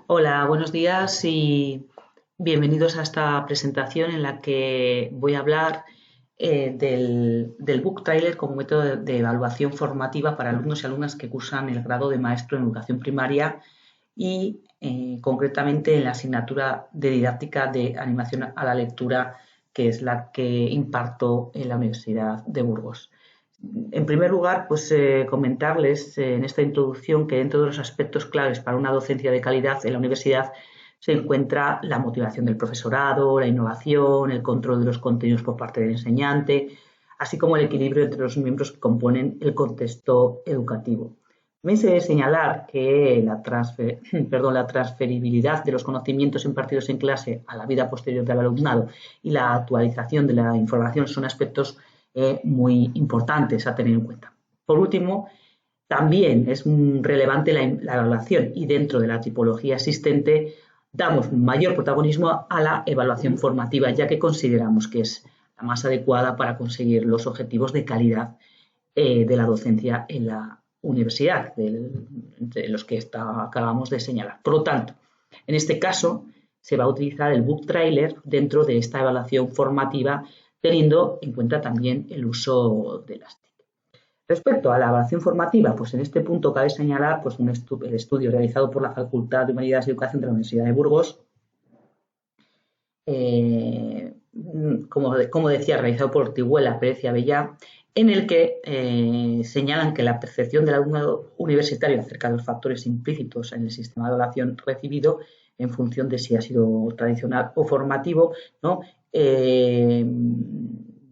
Hola, buenos días y bienvenidos a esta presentación en la que voy a hablar del Book Trailer como método de evaluación formativa para alumnos y alumnas que cursan el grado de maestro en educación primaria y concretamente en la asignatura de didáctica de animación a la lectura, que es la que imparto en la Universidad de Burgos. En primer lugar, pues comentarles en esta introducción que dentro de los aspectos claves para una docencia de calidad en la universidad se encuentra la motivación del profesorado, la innovación, el control de los contenidos por parte del enseñante, así como el equilibrio entre los miembros que componen el contexto educativo. También se debe señalar que la transferibilidad de los conocimientos impartidos en clase a la vida posterior del alumnado y la actualización de la información son aspectos muy importantes a tener en cuenta. Por último, también es relevante la evaluación y dentro de la tipología existente damos mayor protagonismo a la evaluación formativa, ya que consideramos que es la más adecuada para conseguir los objetivos de calidad de la docencia en la universidad, de los que acabamos de señalar. Por lo tanto, en este caso se va a utilizar el Book Trailer dentro de esta evaluación formativa, teniendo en cuenta también el uso de las TIC. Respecto a la evaluación formativa, pues en este punto cabe señalar pues, el estudio realizado por la Facultad de Humanidades y Educación de la Universidad de Burgos, como decía, realizado por Ortiguela, Pérez y Avellá, en el que señalan que la percepción del alumnado universitario acerca de los factores implícitos en el sistema de evaluación recibido, en función de si ha sido tradicional o formativo, ¿no?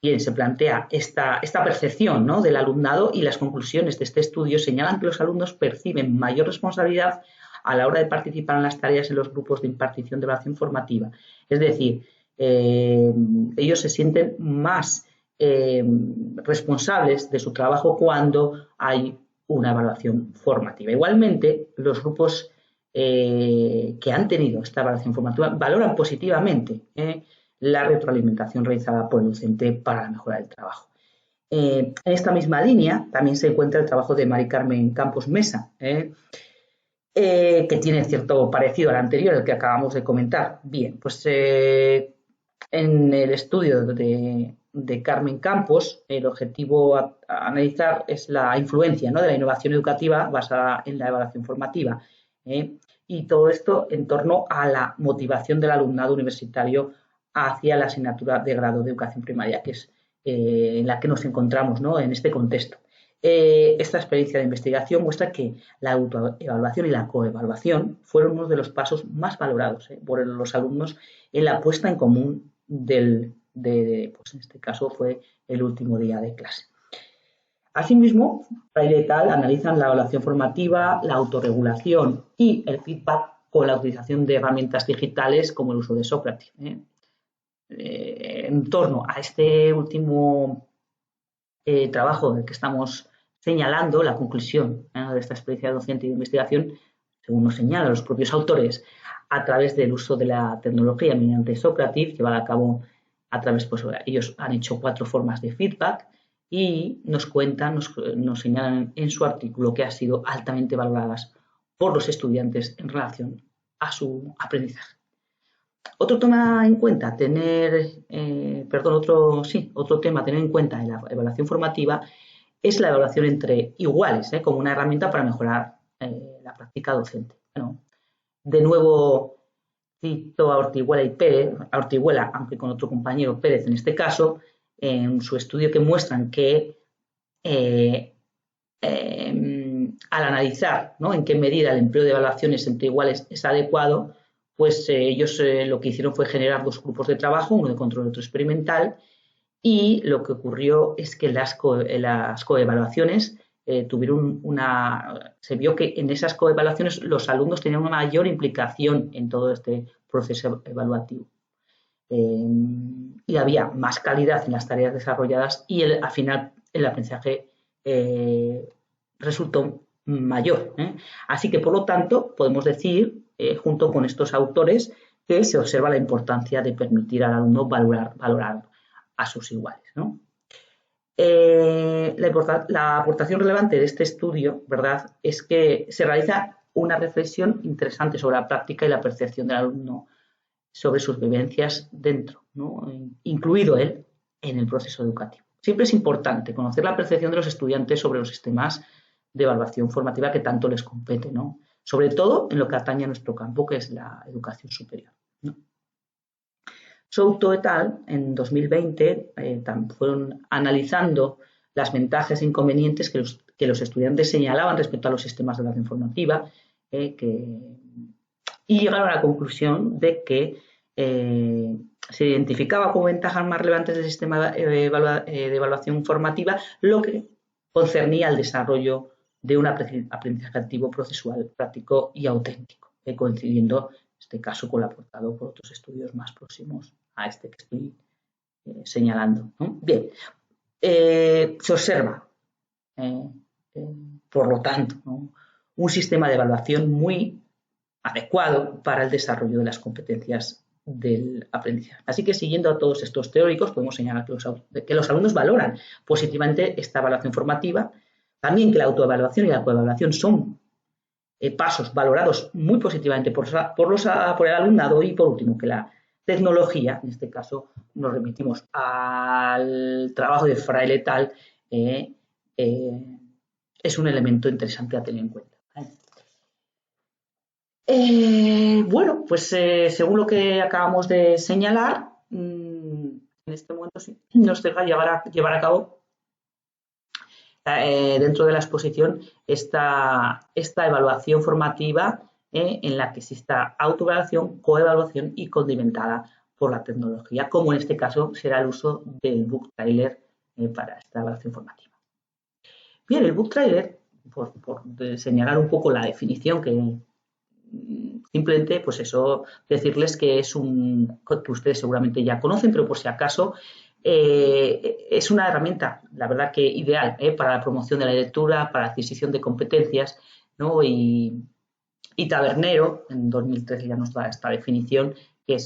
Bien, se plantea esta percepción, ¿no?, del alumnado, y las conclusiones de este estudio señalan que los alumnos perciben mayor responsabilidad a la hora de participar en las tareas en los grupos de impartición de evaluación formativa. Es decir, ellos se sienten más responsables de su trabajo cuando hay una evaluación formativa. Igualmente, los grupos que han tenido esta evaluación formativa valoran positivamente la retroalimentación realizada por el docente para la mejora del trabajo. En esta misma línea también se encuentra el trabajo de Mari Carmen Campos Mesa, que tiene cierto parecido al anterior, el que acabamos de comentar. Bien, pues en el estudio de Carmen Campos, el objetivo a analizar es la influencia, ¿no?, de la innovación educativa basada en la evaluación formativa. Y todo esto en torno a la motivación del alumnado universitario hacia la asignatura de grado de educación primaria, que es en la que nos encontramos, ¿no?, en este contexto. Esta experiencia de investigación muestra que la autoevaluación y la coevaluación fueron uno de los pasos más valorados por los alumnos en la puesta en común pues en este caso fue el último día de clase. Asimismo, Freire et al. Analizan la evaluación formativa, la autorregulación y el feedback con la utilización de herramientas digitales como el uso de Sócrates. En torno a este último trabajo del que estamos señalando, la conclusión de esta experiencia docente y de investigación, según nos señalan los propios autores, a través del uso de la tecnología mediante Sócrates, llevada a cabo a través, pues ellos han hecho 4 formas de feedback y nos cuentan, nos señalan en su artículo que han sido altamente valoradas por los estudiantes en relación a su aprendizaje. Otro tema en cuenta, otro tema a tener en cuenta en la evaluación formativa es la evaluación entre iguales, como una herramienta para mejorar la práctica docente. Bueno, de nuevo cito a Ortiguela y Pérez, a Ortiguela, aunque con otro compañero, Pérez en este caso, en su estudio, que muestran que al analizar, ¿no?, en qué medida el empleo de evaluaciones entre iguales es adecuado, pues ellos lo que hicieron fue generar 2 grupos de trabajo, uno de control y otro experimental, y lo que ocurrió es que las coevaluaciones se vio que en esas coevaluaciones los alumnos tenían una mayor implicación en todo este proceso evaluativo. Y había más calidad en las tareas desarrolladas y al final el aprendizaje resultó mayor. Así que, por lo tanto, podemos decir, junto con estos autores, que se observa la importancia de permitir al alumno valorar a sus iguales, ¿no? La aportación relevante de este estudio, ¿verdad?, es que se realiza una reflexión interesante sobre la práctica y la percepción del alumno sobre sus vivencias dentro, ¿no? Incluido él en el proceso educativo. Siempre es importante conocer la percepción de los estudiantes sobre los sistemas de evaluación formativa que tanto les compete, ¿no? Sobre todo en lo que atañe a nuestro campo, que es la educación superior, ¿no? Souto et al. En 2020 fueron analizando las ventajas e inconvenientes que los estudiantes señalaban respecto a los sistemas de evaluación formativa y llegaron a la conclusión de que se identificaba como ventajas más relevantes del sistema de evaluación formativa lo que concernía al desarrollo de un aprendizaje activo, procesual, práctico y auténtico, coincidiendo en este caso con lo aportado por otros estudios más próximos a este que estoy señalando, ¿no? Bien, se observa, por lo tanto, ¿no?, un sistema de evaluación muy adecuado para el desarrollo de las competencias del aprendizaje. Así que, siguiendo a todos estos teóricos, podemos señalar que los alumnos valoran positivamente esta evaluación formativa, también que la autoevaluación y la coevaluación son pasos valorados muy positivamente por el alumnado, y, por último, que la tecnología, en este caso nos remitimos al trabajo de Fraile et al., es un elemento interesante a tener en cuenta. Bueno, pues según lo que acabamos de señalar, en este momento sí nos deja llevar a cabo dentro de la exposición esta evaluación formativa en la que exista autoevaluación, coevaluación y condimentada por la tecnología, como en este caso será el uso del book trailer para esta evaluación formativa. Bien, el book trailer, por señalar un poco la definición, que simplemente, pues eso, decirles que es que ustedes seguramente ya conocen, pero por si acaso es una herramienta, la verdad que ideal, para la promoción de la lectura, para la adquisición de competencias, ¿no? Y Tabernero, en 2013 ya nos da esta definición, que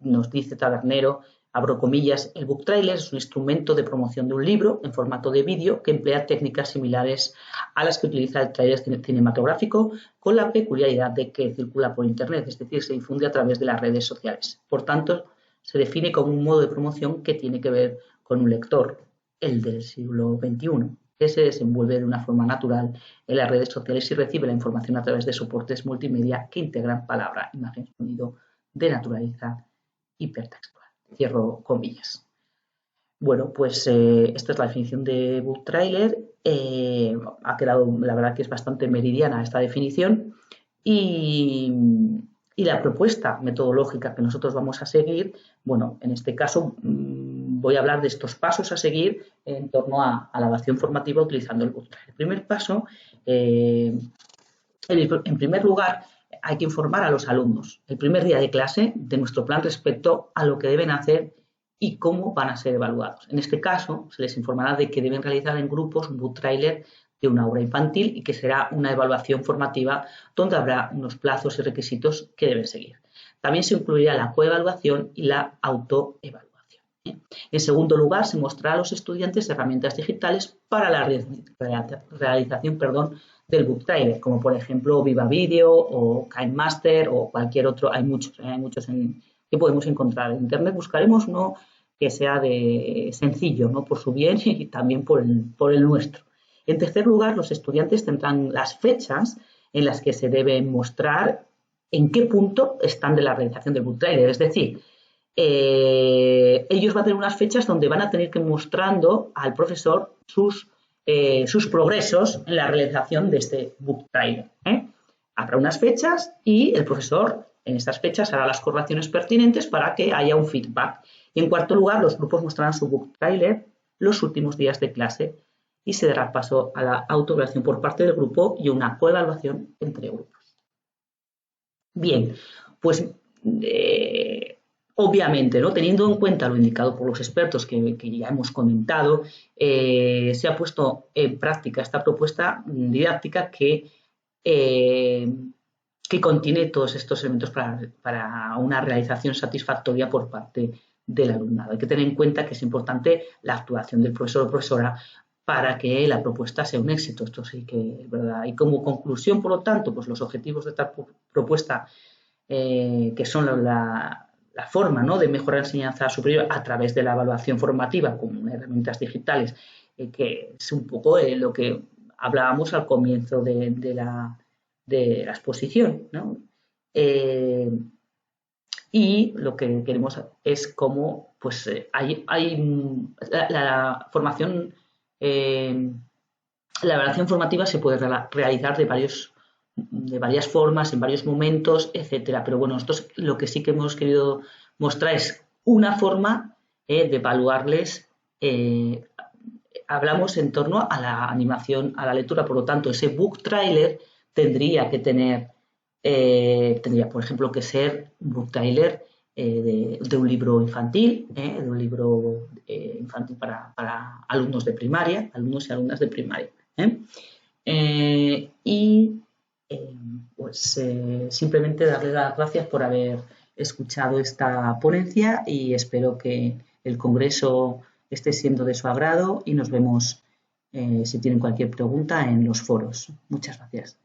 nos dice Tabernero, abro comillas, el book trailer es un instrumento de promoción de un libro en formato de vídeo que emplea técnicas similares a las que utiliza el trailer cinematográfico, con la peculiaridad de que circula por Internet, es decir, se difunde a través de las redes sociales. Por tanto, se define como un modo de promoción que tiene que ver con un lector, el del siglo XXI, que se desenvuelve de una forma natural en las redes sociales y recibe la información a través de soportes multimedia que integran palabra, imagen, sonido de naturaleza hipertextual. Cierro comillas. Bueno, pues esta es la definición de book trailer. Ha quedado, la verdad, que es bastante meridiana esta definición, y la propuesta metodológica que nosotros vamos a seguir, bueno, en este caso voy a hablar de estos pasos a seguir en torno a la evaluación formativa utilizando el book trailer. El primer paso, en primer lugar, hay que informar a los alumnos el primer día de clase de nuestro plan respecto a lo que deben hacer y cómo van a ser evaluados. En este caso, se les informará de que deben realizar en grupos un book trailer de una obra infantil y que será una evaluación formativa donde habrá unos plazos y requisitos que deben seguir. También se incluirá la coevaluación y la autoevaluación. En segundo lugar, se mostrará a los estudiantes herramientas digitales para la realización del book trailer, como por ejemplo Viva Video o KineMaster o cualquier otro. Hay muchos que podemos encontrar en Internet. Buscaremos uno que sea sencillo, ¿no?, por su bien y también por el nuestro. En tercer lugar, los estudiantes tendrán las fechas en las que se deben mostrar en qué punto están de la realización del book trailer. Es decir, ellos van a tener unas fechas donde van a tener que ir mostrando al profesor sus progresos en la realización de este book trailer. Habrá unas fechas y el profesor en estas fechas hará las correcciones pertinentes para que haya un feedback. Y en cuarto lugar, los grupos mostrarán su book trailer los últimos días de clase y se dará paso a la autoevaluación por parte del grupo y una coevaluación entre grupos. Bien, pues obviamente, ¿no?, teniendo en cuenta lo indicado por los expertos que ya hemos comentado, se ha puesto en práctica esta propuesta didáctica que contiene todos estos elementos para una realización satisfactoria por parte del alumnado. Hay que tener en cuenta que es importante la actuación del profesor o profesora para que la propuesta sea un éxito. Esto sí que es verdad. Y como conclusión, por lo tanto, pues los objetivos de esta propuesta, que son la forma, ¿no?, de mejorar la enseñanza superior a través de la evaluación formativa con herramientas digitales, que es un poco lo que hablábamos al comienzo de la exposición, ¿no? Y lo que queremos es cómo pues, la formación, la evaluación formativa se puede realizar de varias formas, en varios momentos, etcétera. Pero bueno, nosotros lo que sí que hemos querido mostrar es una forma de evaluarles. Hablamos en torno a la animación, a la lectura, por lo tanto, ese book trailer tendría que tendría, por ejemplo, que ser un book trailer de un libro infantil, de un libro infantil para alumnos de primaria, alumnos y alumnas de primaria. Y pues simplemente darle las gracias por haber escuchado esta ponencia y espero que el Congreso esté siendo de su agrado y nos vemos si tienen cualquier pregunta en los foros. Muchas gracias.